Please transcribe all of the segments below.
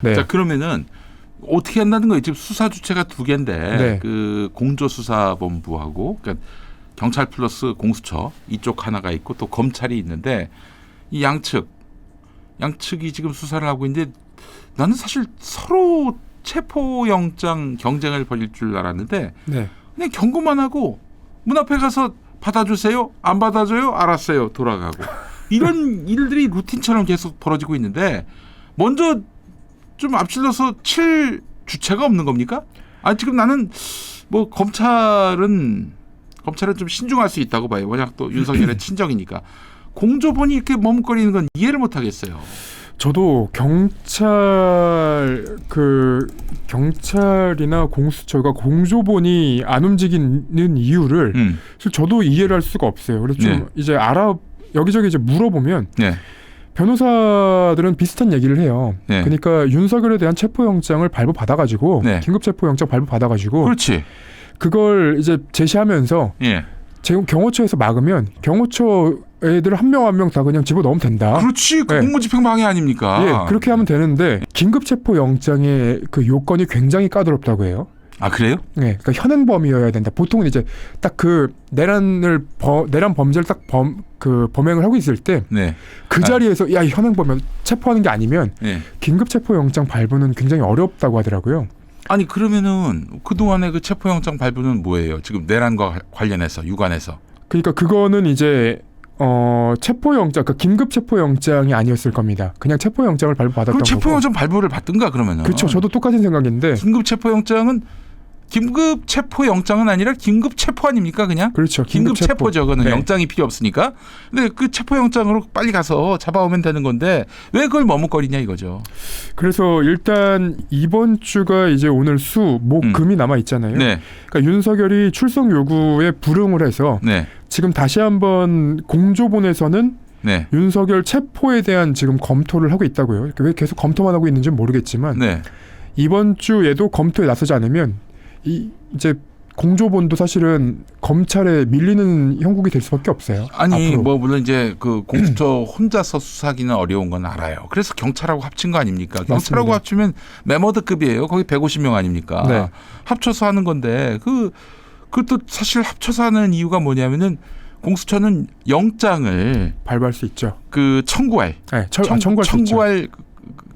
네. 자, 그러면은 어떻게 한다는 거예요? 지금 수사 주체가 두 개인데 네. 그 공조수사본부하고 그러니까 경찰 플러스 공수처 이쪽 하나가 있고 또 검찰이 있는데 이 양측이 지금 수사를 하고 있는데 나는 사실 서로 체포영장 경쟁을 벌일 줄 알았는데 네. 그냥 경고만 하고 문 앞에 가서 받아주세요. 안 받아줘요. 알았어요. 돌아가고. 이런 일들이 루틴처럼 계속 벌어지고 있는데 먼저 좀 앞질러서 칠 주체가 없는 겁니까? 아 지금 나는 뭐 검찰은 좀 신중할 수 있다고 봐요. 워낙 또 윤석열의 친정이니까. 공조본이 이렇게 머뭇거리는 건 이해를 못 하겠어요. 저도 경찰이나 공수처가 공조본이 안 움직이는 이유를 사실 저도 이해를 할 수가 없어요. 그래서 좀 이제 여기저기 이제 물어보면 네. 변호사들은 비슷한 얘기를 해요. 네. 그러니까 윤석열에 대한 체포영장을 발부받아가지고 네. 긴급체포영장 발부받아가지고 그렇지. 그걸 이제 제시하면서 예. 경호처에서 막으면 경호처 애들 한 명 한 명 다 그냥 집어넣으면 된다. 그렇지. 그 네. 공무집행 방해 아닙니까? 예, 그렇게 하면 되는데 긴급체포영장의 그 요건이 굉장히 까다롭다고 해요. 아 그래요? 네, 그러니까 현행범이어야 된다. 보통은 이제 딱 그 내란 범죄를 딱 범행을 하고 있을 때 네. 그 자리에서 야 현행범이면 체포하는 게 아니면 네. 긴급체포영장 발부는 굉장히 어렵다고 하더라고요. 아니 그러면은 그 동안의 그 체포영장 발부는 뭐예요? 지금 내란과 관련해서 유관해서. 그러니까 그거는 이제 체포영장, 그러니까 긴급체포영장이 아니었을 겁니다. 그냥 체포영장을 발부받았던 그럼 거고. 체포영장 발부를 받든가 그러면은. 그렇죠. 저도 똑같은 생각인데. 긴급체포영장은 아니라 긴급체포 아닙니까 그냥? 그렇죠. 긴급체포죠. 그거는 네. 영장이 필요 없으니까. 근데 그 체포영장으로 빨리 가서 잡아오면 되는 건데 왜 그걸 머뭇거리냐 이거죠. 그래서 일단 이번 주가 이제 오늘 금이 남아 있잖아요. 네. 그러니까 윤석열이 출석 요구에 불응을 해서 네. 지금 다시 한번 공조본에서는 네. 윤석열 체포에 대한 지금 검토를 하고 있다고요. 왜 계속 검토만 하고 있는지는 모르겠지만 네. 이번 주에도 검토에 나서지 않으면 이제 공조본도 사실은 검찰에 밀리는 형국이 될 수밖에 없어요. 아니 앞으로. 뭐 물론 이제 그 공수처 혼자서 수사하기는 어려운 건 알아요. 그래서 경찰하고 합친 거 아닙니까? 맞습니다. 경찰하고 합치면 메머드급이에요. 거기 150명 아닙니까? 네. 합쳐서 하는 건데 그것도 사실 합쳐서 하는 이유가 뭐냐면은 공수처는 영장을 발부할 수 있죠. 그 청구할 네, 청구할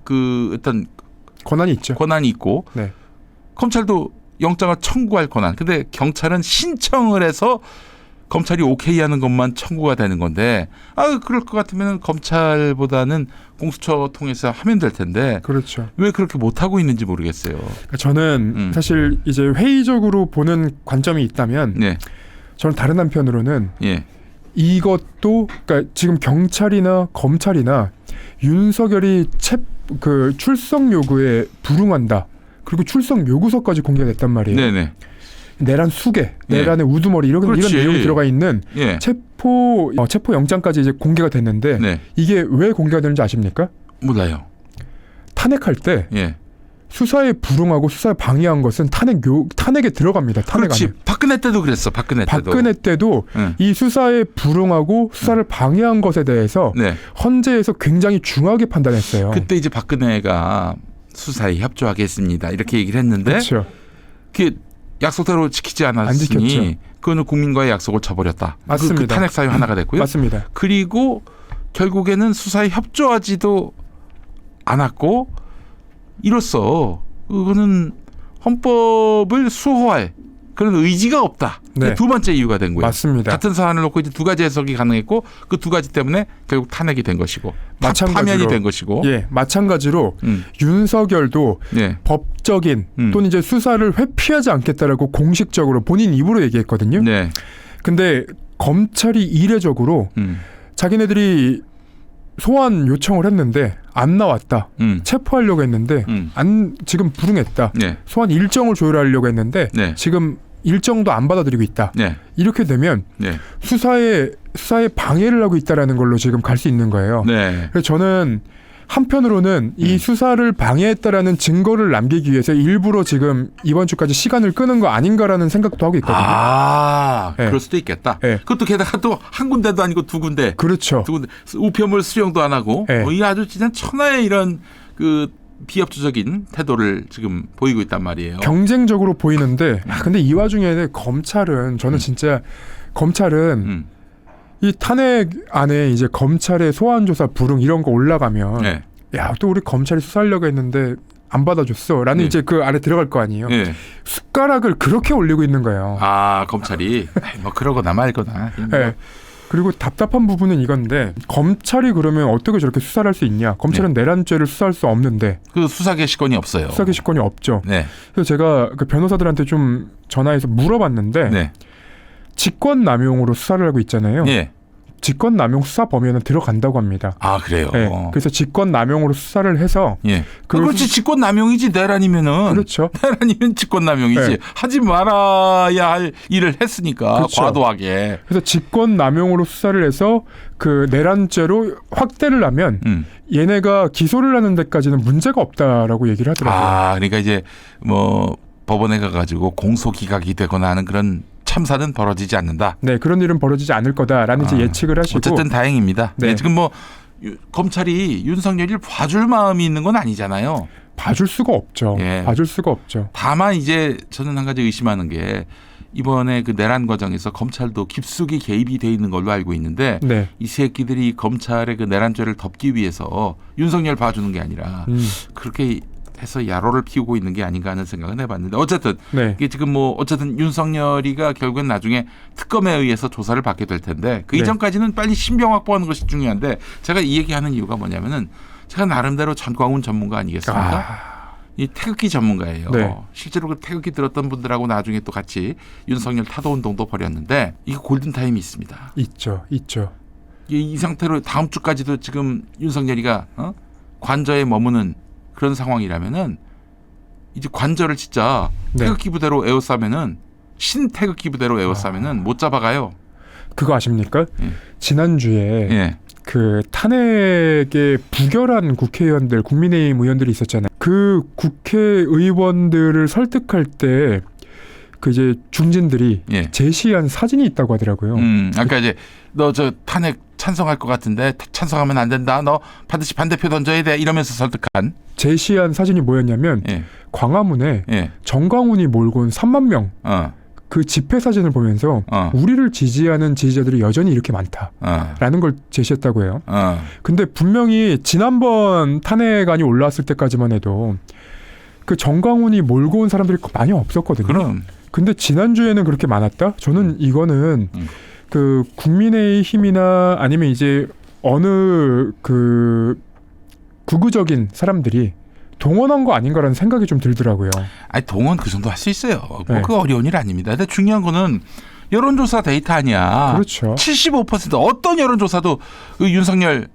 그 어떤 권한이 있죠. 권한이 있고 네. 검찰도 영장을 청구할 권한. 근데 경찰은 신청을 해서 검찰이 오케이 하는 것만 청구가 되는 건데 그럴 것 같으면 검찰보다는 공수처 통해서 하면 될 텐데 그렇죠. 왜 그렇게 못하고 있는지 모르겠어요. 그러니까 저는 사실 이제 회의적으로 보는 관점이 있다면 네. 저는 다른 한편으로는 예. 이것도 그러니까 지금 경찰이나 검찰이나 윤석열이 출석 요구에 불응한다. 그리고 출석 요구서까지 공개가 됐단 말이에요. 네네. 내란 수계, 내란의 우두머리 이런 내용이 들어가 있는 예. 체포 영장까지 이제 공개가 됐는데 네. 이게 왜 공개가 되는지 아십니까? 몰라요. 탄핵할 때 예. 수사에 불응하고 수사에 방해한 것은 탄핵에 들어갑니다. 탄핵 그렇지. 안에. 박근혜 때도 그랬어. 박근혜 때도. 이 수사에 불응하고 수사를 방해한 것에 대해서 네. 헌재에서 굉장히 중하게 판단했어요. 그때 이제 박근혜가 수사에 협조하겠습니다. 이렇게 얘기를 했는데 그렇죠. 그 약속대로 지키지 않았으니 그거는 국민과의 약속을 저버렸다. 맞습니다. 그 탄핵 사유 하나가 됐고요. 맞습니다. 그리고 결국에는 수사에 협조하지도 않았고 이로써 그거는 헌법을 수호할 그런 의지가 없다. 네. 두 번째 이유가 된 거예요. 맞습니다. 같은 사안을 놓고 이제 두 가지 해석이 가능했고 그 두 가지 때문에 결국 탄핵이 된 것이고 파면이 된 것이고. 예, 마찬가지로 윤석열도 예. 법적인 또는 이제 수사를 회피하지 않겠다라고 공식적으로 본인 입으로 얘기했거든요. 네. 근데 검찰이 이례적으로 자기네들이 소환 요청을 했는데 안 나왔다. 체포하려고 했는데 지금 불응했다. 네. 소환 일정을 조율하려고 했는데 네. 지금 일정도 안 받아들이고 있다. 네. 이렇게 되면 네. 수사에 방해를 하고 있다라는 걸로 지금 갈 수 있는 거예요. 네. 그래서 저는 한편으로는 이 수사를 방해했다라는 증거를 남기기 위해서 일부러 지금 이번 주까지 시간을 끄는 거 아닌가라는 생각도 하고 있거든요. 네. 그럴 수도 있겠다. 네. 그것도 게다가 또 한 군데도 아니고 두 군데. 그렇죠. 두 군데 우편물 수령도 안 하고. 네. 이 아주 진짜 천하의 이런 그 비협조적인 태도를 지금 보이고 있단 말이에요. 경쟁적으로 보이는데 근데 이 와중에 검찰은 저는 진짜 검찰은 이 탄핵 안에 이제 검찰의 소환조사 불응 이런 거 올라가면 네. 야, 또 우리 검찰이 수사하려고 했는데 안 받아줬어 라는 네. 이제 그 안에 들어갈 거 아니에요. 네. 숟가락을 그렇게 올리고 있는 거예요. 검찰이 뭐 그러거나 말거나. 네. 그리고 답답한 부분은 이건데 검찰이 그러면 어떻게 저렇게 수사를 할 수 있냐. 검찰은 내란죄를 수사할 수 없는데 그 수사 개시권이 없어요. 수사 개시권이 없죠. 네. 그래서 제가 그 변호사들한테 좀 전화해서 물어봤는데 네. 직권남용으로 수사를 하고 있잖아요. 네. 직권남용 수사 범위에는 들어간다고 합니다. 그래요. 네. 그래서 직권남용으로 수사를 해서 예. 그렇지 직권남용이지 내란이면은. 그렇죠. 내란이면 직권남용이지. 네. 하지 말아야 할 일을 했으니까 그렇죠. 과도하게. 그래서 직권남용으로 수사를 해서 그 내란죄로 확대를 하면 얘네가 기소를 하는 데까지는 문제가 없다라고 얘기를 하더라고요. 그러니까 이제 뭐 법원에 가가지고 공소 기각이 되거나 하는 그런 참사는 벌어지지 않는다. 네, 그런 일은 벌어지지 않을 거다라는 이제 예측을 하시고. 어쨌든 다행입니다. 네. 지금 뭐 검찰이 윤석열이를 봐줄 마음이 있는 건 아니잖아요. 봐줄 수가 없죠. 예. 봐줄 수가 없죠. 다만 이제 저는 한 가지 의심하는 게 이번에 그 내란 과정에서 검찰도 깊숙이 개입이 돼 있는 걸로 알고 있는데 네. 이 새끼들이 검찰의 그 내란죄를 덮기 위해서 윤석열 봐주는 게 아니라 그렇게 해서 야로를 피우고 있는 게 아닌가 하는 생각은 해봤는데 어쨌든 네. 이게 지금 뭐 어쨌든 윤석열이가 결국엔 나중에 특검에 의해서 조사를 받게 될 텐데 그 네. 이전까지는 빨리 신병 확보하는 것이 중요한데 제가 이 얘기하는 이유가 뭐냐면은 제가 나름대로 전광훈 전문가 아니겠습니까? 이 태극기 전문가예요. 네. 실제로 그 태극기 들었던 분들하고 나중에 또 같이 윤석열 타도 운동도 벌였는데 이게 골든 타임이 있습니다. 있죠. 이 상태로 다음 주까지도 지금 윤석열이가 관저에 머무는 그런 상황이라면은 이제 관저를 진짜 네. 태극기 부대로 에워싸면은 신태극기 부대로 에워싸면은 못 잡아가요. 그거 아십니까? 예. 지난주에 예. 그 탄핵에 부결한 국회의원들, 국민의힘 의원들이 있었잖아요. 그 국회의원들을 설득할 때 그 이제 중진들이 예. 제시한 사진이 있다고 하더라고요. 아까 이제 너 저 탄핵 찬성할 것 같은데 찬성하면 안 된다. 너 반드시 반대표 던져야 돼. 이러면서 설득한. 제시한 사진이 뭐였냐면 예. 광화문에 예. 정광훈이 몰고 온 3만 명 그 어. 집회 사진을 보면서 우리를 지지하는 지지자들이 여전히 이렇게 많다라는 걸 제시했다고 해요. 근데 분명히 지난번 탄핵안이 올라왔을 때까지만 해도 그 정광훈이 몰고 온 사람들이 많이 없었거든요. 그럼. 근데 지난주에는 그렇게 많았다? 저는 이거는 그 국민의힘이나 아니면 이제 어느 그 극우적인 사람들이 동원한 거 아닌가라는 생각이 좀 들더라고요. 아니 동원 그 정도 할 수 있어요. 뭐 네. 그 어려운 일 아닙니다. 근데 중요한 거는 여론조사 데이터 아니야. 그렇죠. 75% 어떤 여론조사도 그 윤석열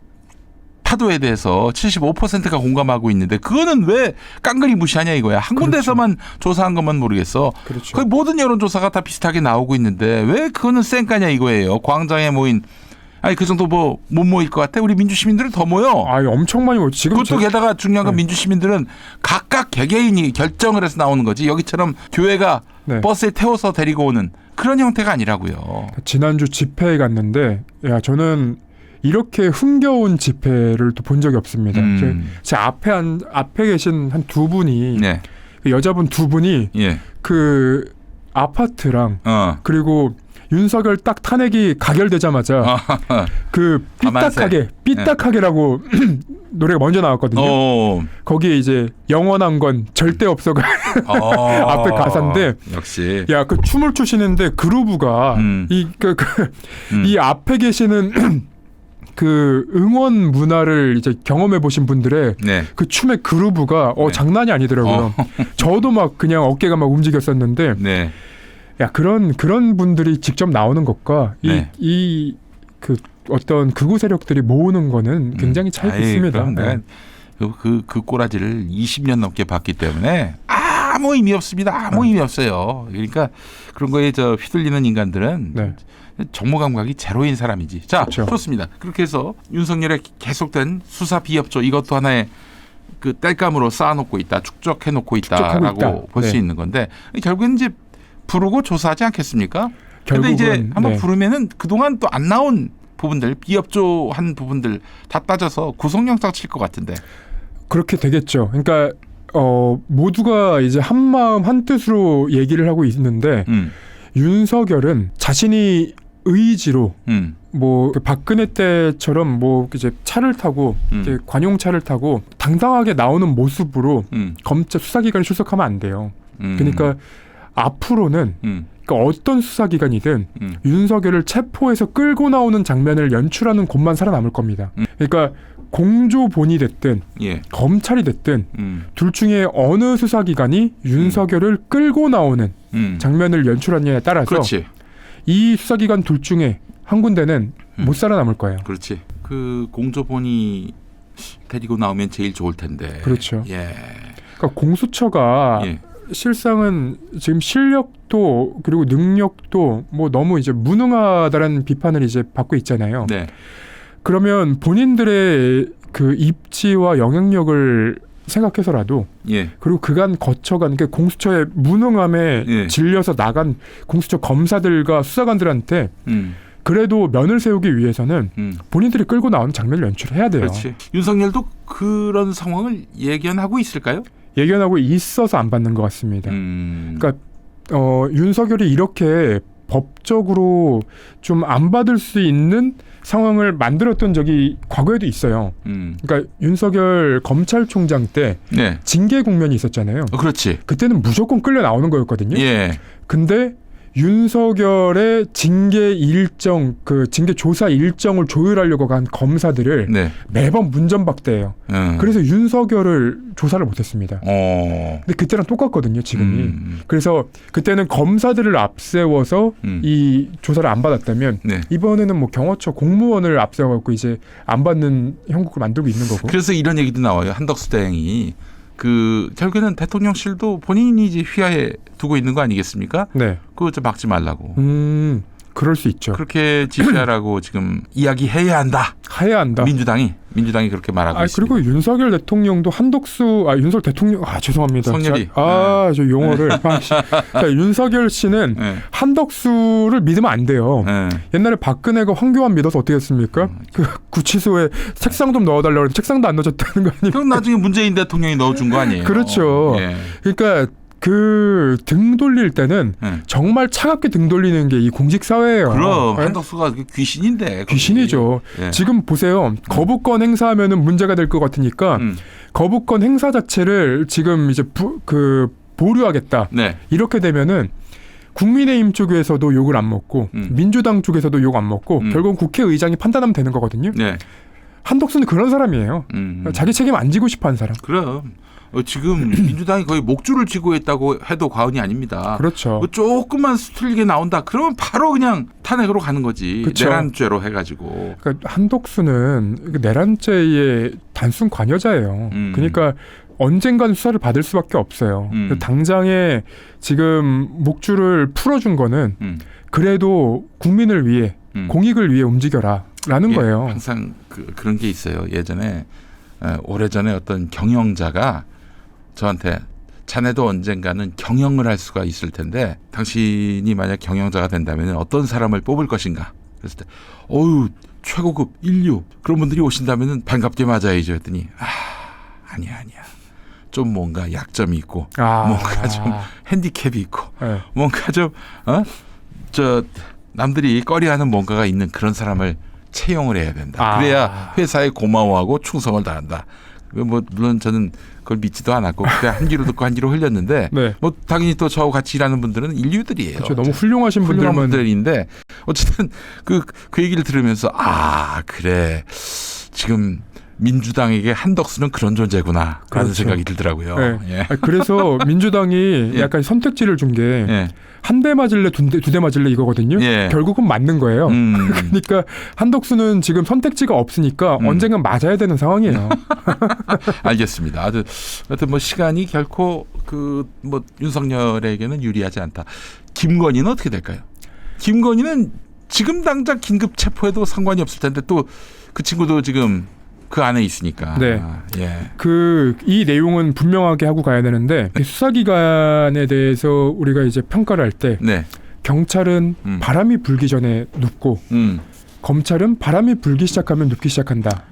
타도에 대해서 75%가 공감하고 있는데 그거는 왜 깡그리 무시하냐 이거야. 한 그렇죠. 군데서만 조사한 것만 모르겠어. 그렇죠. 거의 모든 여론조사가 다 비슷하게 나오고 있는데 왜 그거는 쌩까냐 이거예요. 광장에 모인 아니 그 정도 뭐 못 모일 것 같아. 우리 민주시민들은 더 모여. 아, 엄청 많이 오죠. 지금 그것도 게다가 중요한 건 네. 민주시민들은 각각 개개인이 결정을 해서 나오는 거지. 여기처럼 교회가 네. 버스에 태워서 데리고 오는 그런 형태가 아니라고요. 지난주 집회에 갔는데 야 저는 이렇게 흥겨운 집회를 또 본 적이 없습니다. 제 앞에 계신 한 두 분이 네. 그 여자분 두 분이 예. 그 아파트랑 그리고 윤석열 딱 탄핵이 가결되자마자 그 삐딱하게라고 노래가 먼저 나왔거든요. 거기에 이제 영원한 건 절대 없어가 앞에 가사인데 역시 야 그 춤을 추시는데 그루브가 이 앞에 계시는 그 응원 문화를 이제 경험해 보신 분들의 네. 그 춤의 그루브가 네. 장난이 아니더라고요. 저도 막 그냥 어깨가 막 움직였었는데 네. 야 그런 분들이 직접 나오는 것과 네. 이 그 어떤 극우 세력들이 모으는 거는 굉장히 차이가 있습니다. 네. 그 꼬라지를 20년 넘게 봤기 때문에 아무 의미 없습니다. 아무 의미 없어요. 그러니까 그런 거에 휘둘리는 인간들은 네. 정무 감각이 제로인 사람이지. 자, 그렇죠. 좋습니다. 그렇게 해서 윤석열의 계속된 수사 비협조 이것도 하나의 그 땔감으로 쌓아놓고 있다, 축적해놓고 있다라고 볼 수 네. 있는 건데 결국엔 이제 부르고 조사하지 않겠습니까? 그런데 이제 결국은, 한번 네. 부르면은 그동안 또 안 나온 부분들, 비협조한 부분들 다 따져서 구속영장 칠 것 같은데. 그렇게 되겠죠. 그러니까 모두가 이제 한 마음 한 뜻으로 얘기를 하고 있는데 윤석열은 자신이 의지로 뭐 박근혜 때처럼 뭐 이제 차를 타고 이제 관용차를 타고 당당하게 나오는 모습으로 검찰 수사기관에 출석하면 안 돼요. 그러니까 앞으로는 그러니까 어떤 수사기관이든 윤석열을 체포해서 끌고 나오는 장면을 연출하는 곳만 살아남을 겁니다. 그러니까 공조본이 됐든 검찰이 됐든 둘 중에 어느 수사기관이 윤석열을 끌고 나오는 장면을 연출하느냐에 따라서 그렇지. 이 수사기관 둘 중에 한 군데는 못 살아남을 거예요. 그렇지. 그 공조본이 데리고 나오면 제일 좋을 텐데. 그렇죠. 예. 그러니까 공수처가 실상은 지금 실력도 그리고 능력도 뭐 너무 이제 무능하다라는 비판을 이제 받고 있잖아요. 네. 그러면 본인들의 그 입지와 영향력을 생각해서라도 그리고 그간 거쳐간 그 공수처의 무능함에 질려서 나간 공수처 검사들과 수사관들한테 그래도 면을 세우기 위해서는 본인들이 끌고 나오는 장면을 연출해야 돼요. 그렇지. 윤석열도 그런 상황을 예견하고 있을까요? 예견하고 있어서 안 받는 것 같습니다. 그러니까 윤석열이 이렇게 법적으로 좀 안 받을 수 있는 상황을 만들었던 적이 과거에도 있어요. 그러니까 윤석열 검찰총장 때 징계 국면이 있었잖아요. 그렇지. 그때는 무조건 끌려 나오는 거였거든요. 예. 근데 윤석열의 징계 일정, 그 징계 조사 일정을 조율하려고 간 검사들을 매번 문전박대해요. 그래서 윤석열을 조사를 못했습니다. 근데 그때랑 똑같거든요, 지금이. 그래서 그때는 검사들을 앞세워서 이 조사를 안 받았다면 이번에는 뭐 경호처 공무원을 앞세워갖고 이제 안 받는 형국을 만들고 있는 거고. 그래서 이런 얘기도 나와요. 한덕수 대행이 결국에는 대통령실도 본인이 이제 휘하에 두고 있는 거 아니겠습니까? 네. 그거 좀 막지 말라고. 그럴 수 있죠. 그렇게 지시하라고 지금 이야기해야 한다. 해야 한다. 민주당이 그렇게 말하고 있습니다. 그리고 윤석열 대통령도 윤석열 대통령 죄송합니다. 성렬이. 저 용어를 윤석열 씨는 한덕수를 믿으면 안 돼요. 옛날에 박근혜가 황교안 믿어서 어떻게 했습니까? 그 구치소에 책상 좀 넣어달라고 해서 책상도 안 넣어줬다는 거 아니에요? 그럼 나중에 문재인 대통령이 넣어준 거 아니에요? 그렇죠. 그러니까 그 등 돌릴 때는 정말 차갑게 등 돌리는 게 이 공직 사회예요. 그럼 한덕수가 귀신인데. 귀신이죠. 지금 보세요. 거부권 행사하면은 문제가 될 것 같으니까 거부권 행사 자체를 지금 이제 보류하겠다. 이렇게 되면은 국민의힘 쪽에서도 욕을 안 먹고 민주당 쪽에서도 욕 안 먹고 결국 국회의장이 판단하면 되는 거거든요. 한덕수는 그런 사람이에요. 자기 책임 안 지고 싶어하는 사람. 그럼. 지금 민주당이 거의 목줄을 쥐고 있다고 해도 과언이 아닙니다. 그렇죠. 조금만 수틀리게 나온다. 그러면 바로 그냥 탄핵으로 가는 거지. 그렇죠. 내란죄로 해가지고. 그러니까 한덕수는 내란죄의 단순 관여자예요. 그러니까 언젠간 수사를 받을 수밖에 없어요. 당장에 지금 목줄을 풀어준 거는 그래도 국민을 위해 공익을 위해 움직여라라는 거예요. 항상 그런 게 있어요. 예전에 오래전에 어떤 경영자가 저한테 자네도 언젠가는 경영을 할 수가 있을 텐데 당신이 만약 경영자가 된다면 어떤 사람을 뽑을 것인가. 그랬을 때 최고급 인류 그런 분들이 오신다면 반갑게 맞아야죠 했더니 아니야. 좀 뭔가 약점이 있고 뭔가 좀 핸디캡이 있고 뭔가 좀 남들이 꺼려하는 뭔가가 있는 그런 사람을 채용을 해야 된다. 그래야 회사에 고마워하고 충성을 다한다. 뭐 물론 저는 그걸 믿지도 않았고 그냥 한 귀로 듣고 한 귀로 흘렸는데 뭐 당연히 또 저하고 같이 일하는 분들은 인류들이에요. 그렇죠. 너무 훌륭하신 분들인데 어쨌든 그 얘기를 들으면서 그래 지금 민주당에게 한덕수는 그런 존재구나 라는 생각이 들더라고요. 그래서 민주당이 약간 선택지를 준 게 한 대 맞을래 두 대 맞을래 이거거든요. 결국은 맞는 거예요. 그러니까 한덕수는 지금 선택지가 없으니까 언젠간 맞아야 되는 상황이에요. 알겠습니다. 하여튼 뭐 시간이 결코 뭐 윤석열에게는 유리하지 않다. 김건희는 어떻게 될까요? 김건희는 지금 당장 긴급 체포해도 상관이 없을 텐데 또 그 친구도 지금 그 안에 있으니까. 이 내용은 분명하게 하고 가야 되는데 수사기관에 대해서 우리가 이제 평가를 할 때 경찰은 바람이 불기 전에 눕고 검찰은 바람이 불기 시작하면 눕기 시작한다.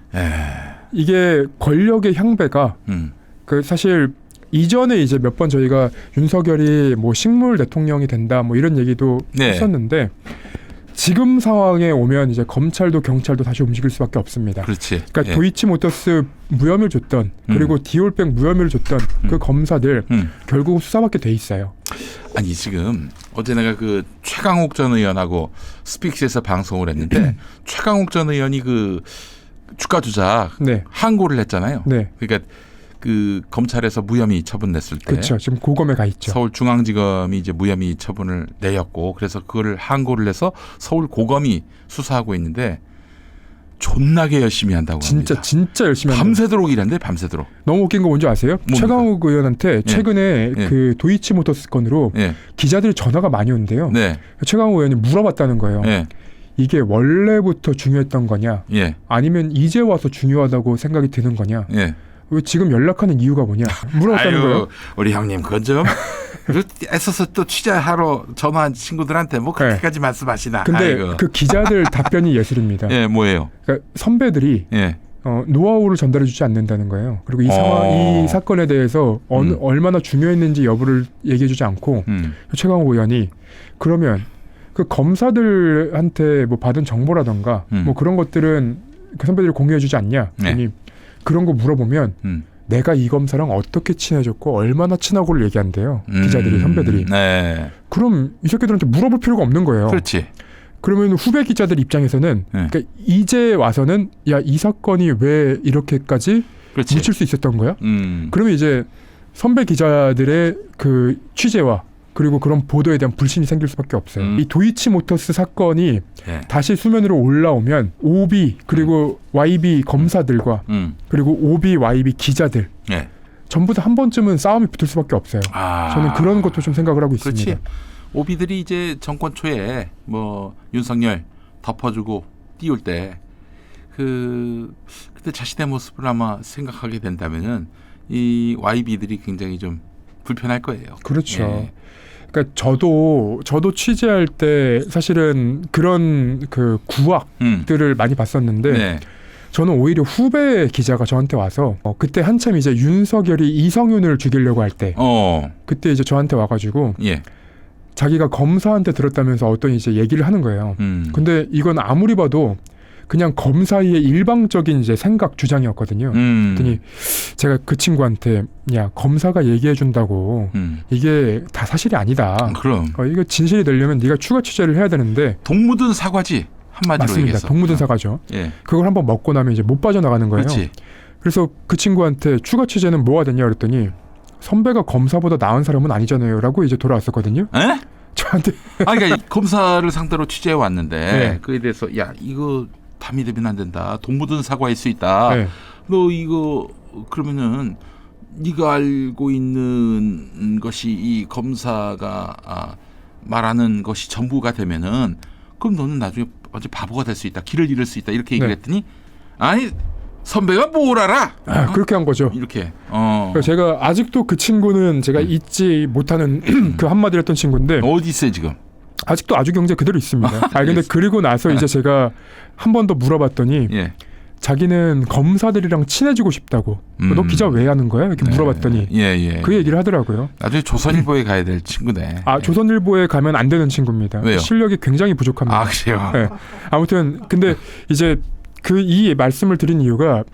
이게 권력의 향배가 그 사실 이전에 이제 몇 번 저희가 윤석열이 뭐 식물 대통령이 된다 뭐 이런 얘기도 네. 했었는데 지금 상황에 오면 이제 검찰도 경찰도 다시 움직일 수밖에 없습니다. 그렇지. 그러니까 예. 도이치모터스 무혐의를 줬던 그리고 디올백 무혐의를 줬던 그 검사들 결국 수사받게 돼 있어요. 아니 지금 어제 내가 그 최강욱 전 의원하고 스픽스에서 방송을 했는데 최강욱 전 의원이 그 주가 조작 네. 항고를 했잖아요. 네. 그러니까 그 검찰에서 무혐의 처분냈을 때 그렇죠. 지금 고검에 가 있죠. 서울중앙지검이 이제 무혐의 처분을 내렸고 그래서 그거를 항고를 해서 서울 고검이 수사하고 있는데 존나게 열심히 한다고 합니다. 진짜 열심히 한다. 밤새도록 일한대 밤새도록. 너무 웃긴 거 뭔지 아세요? 뭡니까? 최강욱 의원한테 최근에 예. 그 도이치모터스 건으로 예. 기자들이 전화가 많이 온대요. 네. 최강욱 의원이 물어봤다는 거예요. 예. 이게 원래부터 중요했던 거냐? 예. 아니면 이제 와서 중요하다고 생각이 드는 거냐? 예. 왜 지금 연락하는 이유가 뭐냐? 물어봤다는 거예요. 우리 형님 그건 좀 애써서 또 취재하러 전화한 친구들한테 뭐 그렇게까지 말씀하시나. 근데 아이고. 그 기자들 답변이 예술입니다. 예, 뭐예요? 그러니까 선배들이 예. 노하우를 전달해주지 않는다는 거예요. 그리고 이 사건에 대해서 얼마나 중요했는지 여부를 얘기해주지 않고 최강욱 의원이 그러면 그 검사들한테 뭐 받은 정보라던가 뭐 그런 것들은 그 선배들이 공유해주지 않냐? 아니 그런 거 물어보면 내가 이 검사랑 어떻게 친해졌고 얼마나 친하고를 얘기한대요. 기자들이 선배들이. 네. 그럼 이 새끼들한테 물어볼 필요가 없는 거예요. 그렇지. 그러면 후배 기자들 입장에서는 그러니까 이제 와서는 야, 이 사건이 왜 이렇게까지 그렇지. 묻힐 수 있었던 거야? 그러면 이제 선배 기자들의 그 취재와 그리고 그런 보도에 대한 불신이 생길 수밖에 없어요. 이 도이치모터스 사건이 다시 수면으로 올라오면 OB 그리고 YB 검사들과 그리고 OB, YB 기자들 전부 다 한 번쯤은 싸움이 붙을 수밖에 없어요. 저는 그런 것도 좀 생각을 하고 있습니다. 그렇지. OB들이 이제 정권 초에 뭐 윤석열 덮어주고 띄울 때 그때 자신의 모습을 아마 생각하게 된다면은 이 YB들이 굉장히 좀 불편할 거예요. 그렇죠. 예. 그러니까 저도 취재할 때 사실은 그런 그 구악들을 많이 봤었는데 네. 저는 오히려 후배 기자가 저한테 와서 그때 한참 이제 윤석열이 이성윤을 죽이려고 할 때 그때 이제 저한테 와가지고 예. 자기가 검사한테 들었다면서 어떤 이제 얘기를 하는 거예요. 근데 이건 아무리 봐도 그냥 검사의 일방적인 이제 생각 주장이었거든요. 그랬더니 제가 그 친구한테 야 검사가 얘기해 준다고 이게 다 사실이 아니다. 그럼 이거 진실이 되려면 네가 추가 취재를 해야 되는데 동무든 사과지 한마디로 맞습니다. 얘기해서. 동무든 사과죠. 예. 그걸 한번 먹고 나면 이제 못 빠져나가는 거예요. 그렇지. 그래서 그 친구한테 추가 취재는 뭐가 됐냐 그랬더니 선배가 검사보다 나은 사람은 아니잖아요라고 이제 돌아왔었거든요. 에? 저한테 그러니까 검사를 상대로 취재해 왔는데 네. 그에 대해서 야 이거 담이 되면 안 된다. 동무든 사과할 수 있다. 네. 너 이거 그러면은 네가 알고 있는 것이 이 검사가 말하는 것이 전부가 되면은 그럼 너는 나중에 완전 바보가 될 수 있다. 길을 잃을 수 있다. 이렇게 얘기를 했더니 아니 선배가 뭘 알아? 그렇게 한 거죠. 이렇게. 그러니까 제가 아직도 그 친구는 제가 잊지 못하는 그 한마디를 했던 친구인데 어디 있어요 지금? 아직도 아주 경제 그대로 있습니다. 근데 그리고 나서 이제 제가 한 번 더 물어봤더니 예. 자기는 검사들이랑 친해지고 싶다고. 너 기자 왜 하는 거야? 이렇게 물어봤더니 그 얘기를 하더라고요. 나중에 조선일보에 가야 될 친구네. 조선일보에 가면 안 되는 친구입니다. 왜요? 실력이 굉장히 부족합니다. 그래요? 네. 아무튼 근데 이제 이 말씀을 드린 이유가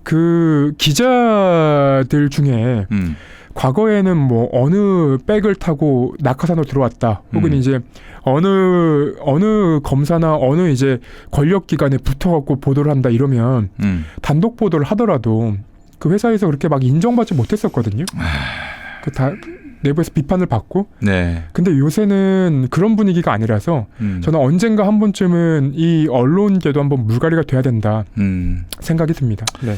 그 기자들 중에 과거에는 뭐 어느 백을 타고 낙하산으로 들어왔다. 혹은 이제 어느 검사나 어느 이제 권력기관에 붙어갖고 보도를 한다 이러면 단독 보도를 하더라도 그 회사에서 그렇게 막 인정받지 못했었거든요. 그 다 내부에서 비판을 받고. 네. 근데 요새는 그런 분위기가 아니라서 저는 언젠가 한 번쯤은 이 언론계도 한번 물갈이가 돼야 된다 생각이 듭니다. 네.